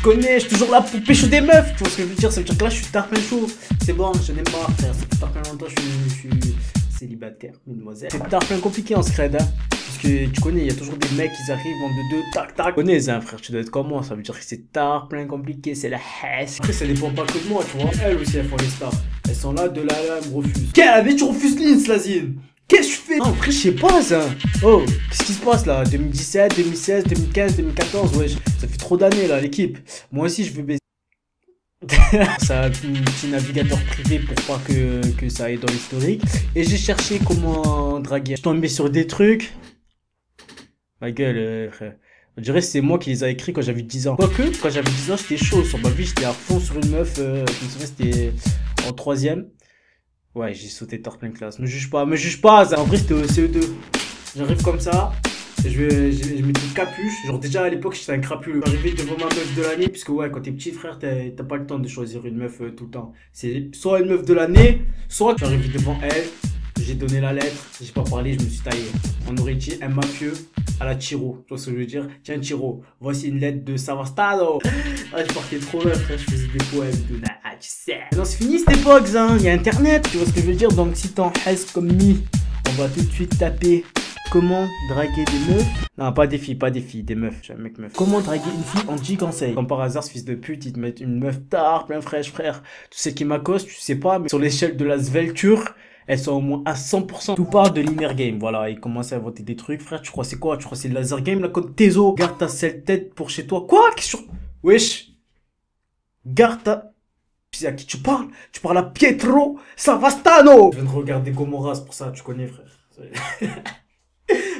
connais, je suis toujours là pour pécho des meufs. Tu vois ce que je veux dire? Ça veut dire que là, je suis tarpin chaud. C'est bon, je n'aime pas, frère. Ça fait tarpin longtemps, je suis célibataire, mesdemoiselles. C'est tarpin compliqué en scred, hein. Parce que tu connais, il y a toujours des mecs qui arrivent en deux, tac, tac. Tu connais, hein, frère, tu dois être comme moi. Ça veut dire que c'est tarpin compliqué, c'est la haisse. Après, ça dépend pas que de moi, tu vois. Elles aussi, elles font les stars. Elles sont là, de là, elles me refusent. Quelle avait tu refuses Lins, Lazine? Qu'est-ce que je fais? Non, après, je sais pas, ça. Oh, qu'est-ce qui se passe là? 2017, 2016, 2015, 2014, wesh. Ça fait trop d'années là, l'équipe. Moi aussi, je veux baiser. Ça a un petit navigateur privé pour pas que ça aille dans l'historique. Et j'ai cherché comment draguer. Je tombais sur des trucs. Ma gueule, frère. On dirait que c'est moi qui les a écrits quand j'avais 10 ans. Quoique, quand j'avais 10 ans, j'étais chaud. Sur ma vie, j'étais à fond sur une meuf. Je me souviens, c'était en 3ème. Ouais, j'ai sauté tard plein classe. Me juge pas, ça. En vrai, c'était au CE2. J'arrive comme ça. Je mets une capuche. Genre, déjà à l'époque, j'étais un crapuleux. J'arrivais devant ma meuf de l'année. Puisque, ouais, quand t'es petit frère, t'as pas le temps de choisir une meuf tout le temps. C'est soit une meuf de l'année, soit j'arrive devant elle. J'ai donné la lettre. J'ai pas parlé, je me suis taillé. On aurait dit un mafieux à la Chiro. Tu vois ce que je veux dire? Tiens, Chiro, voici une lettre de Savastano. Ah, je partais trop loin, frère. Je faisais des poèmes de tu sais. Non, c'est fini cette époque, hein. Il y a internet, tu vois ce que je veux dire? Donc, si t'en restes comme mi, on va tout de suite taper comment draguer des meufs. Non, pas des filles, des meufs. J'ai un mec meuf. Comment draguer une fille en 10 conseils. Comme par hasard, ce fils de pute, il te met une meuf tard, plein fraîche, frère. Tu sais qui m'accoste, tu sais pas, mais sur l'échelle de la svelture, elles sont au moins à 100%. Tout parle de l'inner game. Voilà, il commence à inventer des trucs, frère. Tu crois c'est quoi? Tu crois c'est le laser game, là, comme Tezo? Garde ta seule tête pour chez toi. Quoi? Wesh. Garde ta... Tu sais à qui tu parles? Tu parles à Pietro Savastano. Je viens de regarder Gomorrah, c'est pour ça, tu connais, frère.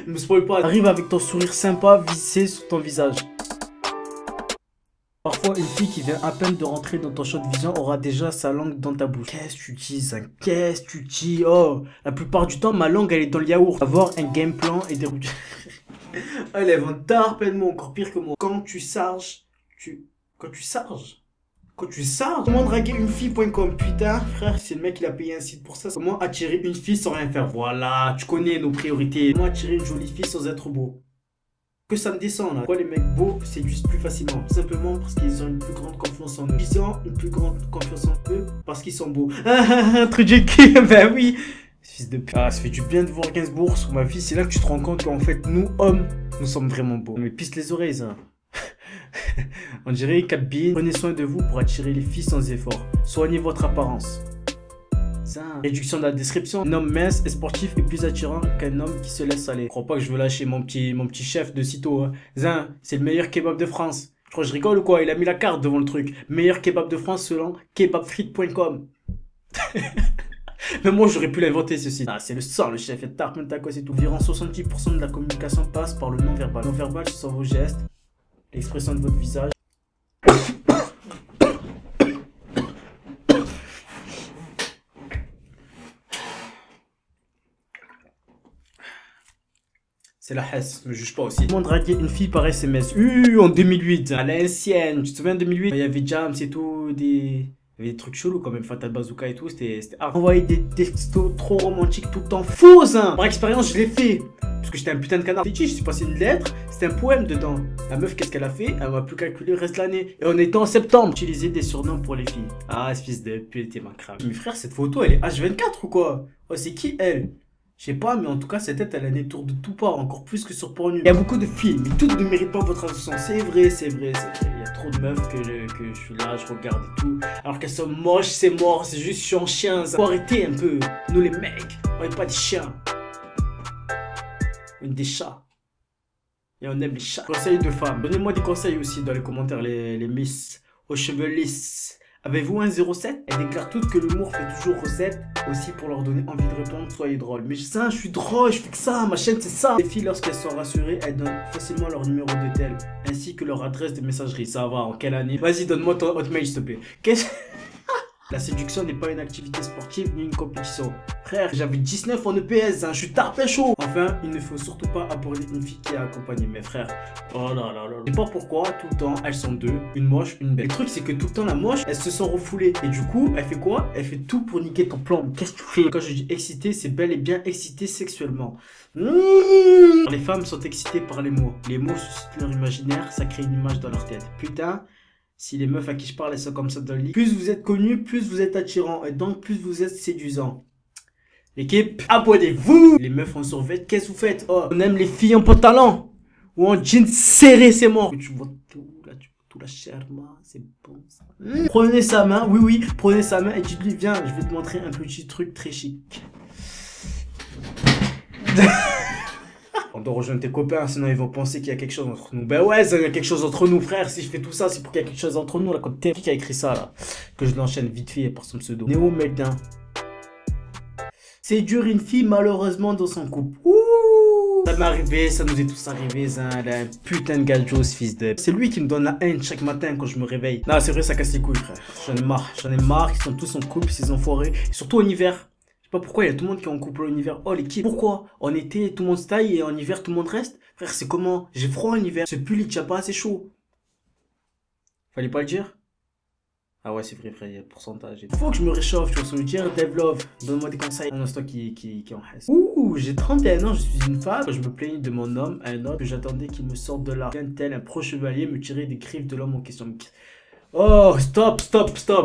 Ne me spoil pas. Arrive avec ton sourire sympa vissé sur ton visage. Parfois, une fille qui vient à peine de rentrer dans ton champ de vision aura déjà sa langue dans ta bouche. Qu'est-ce que tu dis, ça? Qu'est-ce que tu dis? Oh, la plupart du temps, ma langue, elle est dans le yaourt. Avoir un game plan et des ruptures. Elle est en tard, plein de mots, encore pire que moi. Quand tu sarges, comment draguer une fille.com? Putain, frère, c'est le mec qui a payé un site pour ça. Comment attirer une fille sans rien faire? Voilà, tu connais nos priorités. Comment attirer une jolie fille sans être beau? Que ça me descend là. Pourquoi les mecs beaux séduisent plus facilement? Tout simplement parce qu'ils ont une plus grande confiance en eux. Ils ont une plus grande confiance en eux parce qu'ils sont beaux. Truc de cul, ben oui. Fils de p... Ah, ça fait du bien de voir Gainsbourg sur ma vie. C'est là que tu te rends compte qu'en fait, nous, hommes, nous sommes vraiment beaux. Mais pisse les oreilles, ça. On dirait Capbin. Prenez soin de vous pour attirer les filles sans effort. Soignez votre apparence. Réduction de la description. Un homme mince et sportif est plus attirant qu'un homme qui se laisse aller. Je crois pas que je veux lâcher mon petit chef de sitôt. Hein. C'est le meilleur kebab de France. Je crois que je rigole ou quoi? Il a mis la carte devant le truc. Meilleur kebab de France selon kebabfrites.com. Mais moi j'aurais pu l'inventer ceci. Ah, c'est le sang, le chef. Il y a tarpin tacos et tout. Environ 70% de la communication passe par le non-verbal. Non-verbal, ce sont vos gestes, l'expression de votre visage. C'est la hesse, me juge pas aussi. Comment draguer une fille par SMS? En 2008, à l'ancienne. Tu te souviens en 2008? Il y avait Jams et tout, il y avait des trucs chelous quand même, Fatal Bazooka et tout, c'était hard. Envoyer des textos trop romantiques tout le temps, faux hein. Par expérience, je l'ai fait. Parce que j'étais un putain de canard. Je suis passé une lettre, c'était un poème dedans. La meuf, qu'est-ce qu'elle a fait? Elle m'a plus calculé le reste de l'année. Et on était en septembre. Utiliser des surnoms pour les filles. Ah, ce fils de pute, t'es ma crame. Mais frère, cette photo, elle est H24 ou quoi? Oh, c'est qui elle? Je sais pas, mais en tout cas, cette tête, elle a des tours de tout part, encore plus que sur Pornhub. Il y a beaucoup de filles, mais toutes ne méritent pas votre attention. C'est vrai, c'est vrai, c'est vrai. Il y a trop de meufs que je suis là, je regarde et tout. Alors qu'elles sont moches, c'est mort, c'est juste chiant chien. Ça. Faut arrêter un peu. Nous, les mecs, on n'est pas des chiens. On est des chats. Et on aime les chats. Conseils de femmes. Donnez-moi des conseils aussi dans les commentaires, les miss aux cheveux lisses. Avez-vous un 07? Elles déclarent toutes que l'humour fait toujours recette. Aussi pour leur donner envie de répondre, soyez drôle. Mais ça, je suis drôle, je fais que ça, ma chaîne c'est ça. Les filles, lorsqu'elles sont rassurées, elles donnent facilement leur numéro de tel, ainsi que leur adresse de messagerie. Ça va, en quelle année? Vas-y, donne-moi ton hotmail s'il te plaît. Qu'est-ce... La séduction n'est pas une activité sportive ni une compétition. Frère, j'avais 19 en EPS, hein, je suis tarpin chaud. Enfin, il ne faut surtout pas aborder une fille qui est accompagnée. Mais frère, oh là là là. Je sais pas pourquoi, tout le temps, elles sont deux, une moche, une belle. Le truc, c'est que tout le temps, la moche, elles se sont refoulées. Et du coup, elle fait quoi? Elle fait tout pour niquer ton plan. Qu'est-ce que tu fais? Quand je dis excité, c'est bel et bien excité sexuellement. Les femmes sont excitées par les mots. Les mots suscitent leur imaginaire, ça crée une image dans leur tête. Putain. Si les meufs à qui je parle, elles sont comme ça dans le lit. Plus vous êtes connu, plus vous êtes attirant. Et donc, plus vous êtes séduisant. L'équipe, abonnez-vous. Les meufs en survêt, qu'est-ce que vous faites? Oh, on aime les filles en pantalon. Ou en jean serré, c'est mort. Tu vois tout, là, tu vois tout la chair, c'est bon ça. Prenez sa main, oui, prenez sa main et dites-lui, viens, je vais te montrer un petit truc très chic. On doit rejoindre tes copains, sinon ils vont penser qu'il y a quelque chose entre nous. Ben ouais, il y a quelque chose entre nous, frère. Si je fais tout ça, c'est pour qu'il y a quelque chose entre nous. Là, quand t'es qui a écrit ça, là, que je l'enchaîne vite fait par son pseudo. Néo Medin. Séduire une fille malheureusement dans son couple. Ouh, ça m'est arrivé, ça nous est tous arrivé, ça. Elle a un putain de galjo, ce fils de... C'est lui qui me donne la haine chaque matin quand je me réveille. Non, c'est vrai, ça casse les couilles, frère. J'en ai marre, ils sont tous en couple, ces enfoirés. Et surtout en hiver. Je sais pas pourquoi il y a tout le monde qui est en couple en hiver. Oh, l'équipe, pourquoi? En été, tout le monde se taille et en hiver, tout le monde reste. Frère, c'est comment? J'ai froid en hiver. Ce pull, il tient pas assez chaud. Fallait pas le dire? Ah ouais, c'est vrai, frère, il y a le pourcentage. Faut que je me réchauffe, tu vois, ça veut dire Devlove, donne-moi des conseils. Un instant qui en reste. Ouh, j'ai 31 ans, je suis une femme. Je me plaignais de mon homme à un autre que j'attendais qu'il me sorte de là. Vient-tel un pro-chevalier me tirer des griffes de l'homme en question. Oh, stop,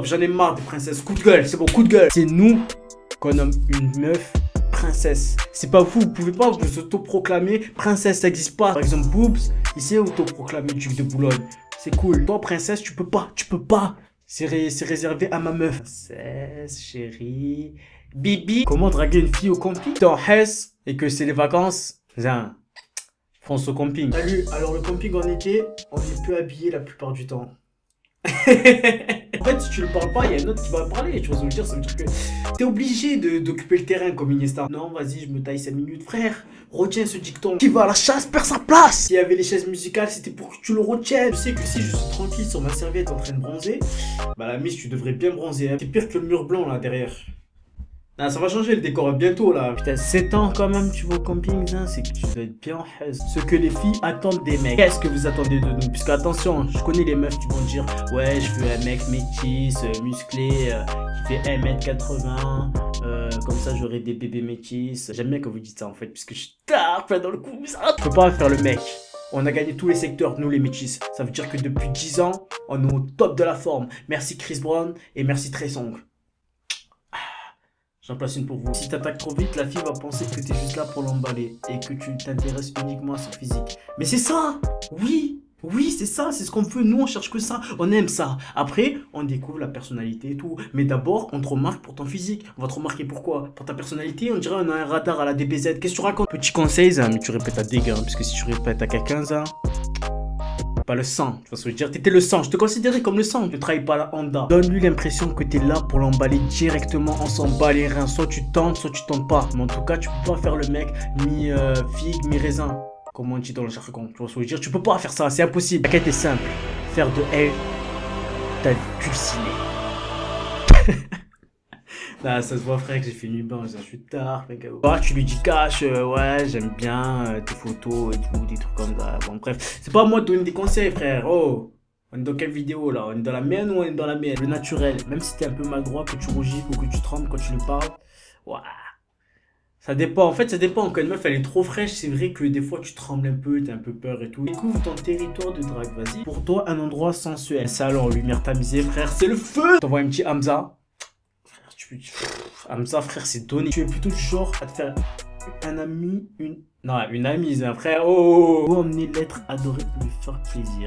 j'en ai marre des princesses. Coup de gueule, c'est bon, coup de gueule. C'est nous qu'on nomme une meuf princesse. C'est pas vous pouvez pas vous auto-proclamer princesse, ça existe pas. Par exemple, Boobs, il s'est auto-proclamé duc de Boulogne. C'est cool. Toi, princesse, tu peux pas. C'est réservé à ma meuf. Princesse, chérie, Bibi. Comment draguer une fille au camping? T'es en Hesse et que c'est les vacances. Zin, fonce au camping. Salut, alors le camping en été, on est peu habillé la plupart du temps. En fait, si tu le parles pas, il y a un autre qui va parler. Tu vois ce que je veux dire? Ça veut dire que t'es obligé d'occuper le terrain comme Iniesta. Non, vas-y, je me taille 5 minutes. Frère, retiens ce dicton. Qui va à la chasse perd sa place. S'il y avait les chaises musicales, c'était pour que tu le retiennes. Je sais que si je suis tranquille sur ma serviette en train de bronzer, bah la miss, tu devrais bien bronzer. Hein. C'est pire que le mur blanc là derrière. Ah, ça va changer le décor bientôt là. Putain, 7 ans quand même, tu vas au camping, hein, c'est que tu dois être bien en haise. Ce que les filles attendent des mecs. Qu'est-ce que vous attendez de nous? Puisque attention, je connais les meufs qui vont dire ouais, je veux un mec métis, musclé, qui fait 1m80, comme ça j'aurai des bébés métis. J'aime bien quand vous dites ça en fait, puisque je tape dans le coup. Je peux pas faire le mec. On a gagné tous les secteurs, nous les métis. Ça veut dire que depuis 10 ans, on est au top de la forme. Merci Chris Brown et merci Trey Songz. J'en place une pour vous. Si t'attaques trop vite, la fille va penser que t'es juste là pour l'emballer et que tu t'intéresses uniquement à son physique. Mais c'est ça! Oui, c'est ça, c'est ce qu'on veut. Nous, on cherche que ça. On aime ça. Après, on découvre la personnalité et tout. Mais d'abord, on te remarque pour ton physique. On va te remarquer pourquoi? Pour ta personnalité, on dirait on a un radar à la DBZ. Qu'est-ce que tu racontes? Petit conseil, ça, mais tu répètes à des gars. Parce que si tu répètes à quelqu'un, ça... Pas le sang, tu vois ce que je veux dire? T'étais le sang, je te considérais comme le sang. Ne travaille pas la Honda. Donne-lui l'impression que t'es là pour l'emballer directement. On s'en bat les reins. Soit tu tentes, soit tu tentes pas. Mais en tout cas, tu peux pas faire le mec mi-figue, mi-raisin. Comme on dit dans le jargon. Tu vois ce que je veux dire? Tu peux pas faire ça, c'est impossible. La quête est simple. Faire de elle ta dulcinée. Là, ça se voit, frère, que j'ai fait nuit blanche, je suis tard, mec. Ah, tu lui dis cash, ouais, j'aime bien tes photos et tout, des trucs comme ça. Bon, bref, c'est pas à moi de donner des conseils, frère. Oh, on est dans quelle vidéo là? On est dans la mienne ou on est dans la mienne? Le naturel, même si t'es un peu maladroit, que tu rougis ou que tu trembles quand tu lui parles, ouah. Ça dépend, en fait, ça dépend. Quand une meuf elle est trop fraîche, c'est vrai que des fois tu trembles un peu, t'as un peu peur et tout. Découvre ton territoire de drague, vas-y. Pour toi, un endroit sensuel. Un salon, lumière tamisée, frère, c'est le feu! T'envoies un petit Hamza. Hamza, frère, c'est donné. Tu es plutôt du genre à te faire un ami, une amie, c'est un frère. Oh, oh. Emmener l'être adoré pour lui faire plaisir.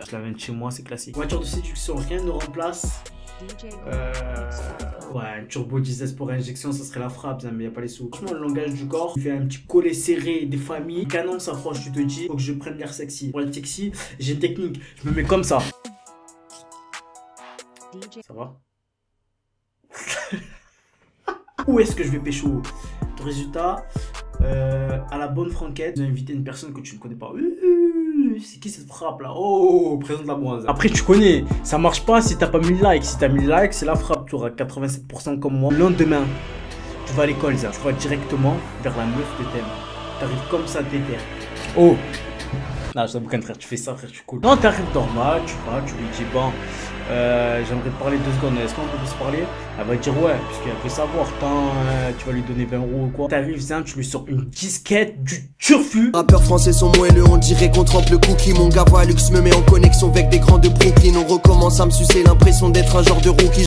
Je l'amène chez moi, c'est classique. Voiture de séduction, rien ne remplace. Ouais, un turbo diesel pour injection, ça serait la frappe, mais il n'y a pas les sous. Franchement, le langage du corps, il fait un petit collet serré des familles. Canon s'approche, tu te dis, faut que je prenne l'air sexy. Pour être sexy, j'ai une technique, je me mets comme ça. Ça va? Où est-ce que je vais pécho? Le résultat, à la bonne franquette, j'ai invité une personne que tu ne connais pas. C'est qui cette frappe là? Oh, présente-la-moi. Après, tu connais, ça marche pas si t'as pas 1000 likes. Si t'as 1000 likes, c'est la frappe. Tu auras 87% comme moi. Le lendemain, tu vas à l'école, ça. Tu vas directement vers la meuf que t'aimes. T'arrives comme ça, déter. Oh, Non, je t'avoue, frère, tu fais ça, frère, je suis cool. Non, t'arrives normal, tu vois, tu lui dis, bon, j'aimerais te parler 2 secondes, est-ce qu'on peut se parler? Elle va dire ouais, puisqu'elle veut savoir, tant tu vas lui donner 20 € ou quoi. T'arrives, tu lui sors une disquette, du turfu. Rappeurs français sont moelleux, on dirait qu'on trempe le cookie. Mon gars Valux me met en connexion avec des grands de Brooklyn. On recommence à me sucer l'impression d'être un genre de rookie.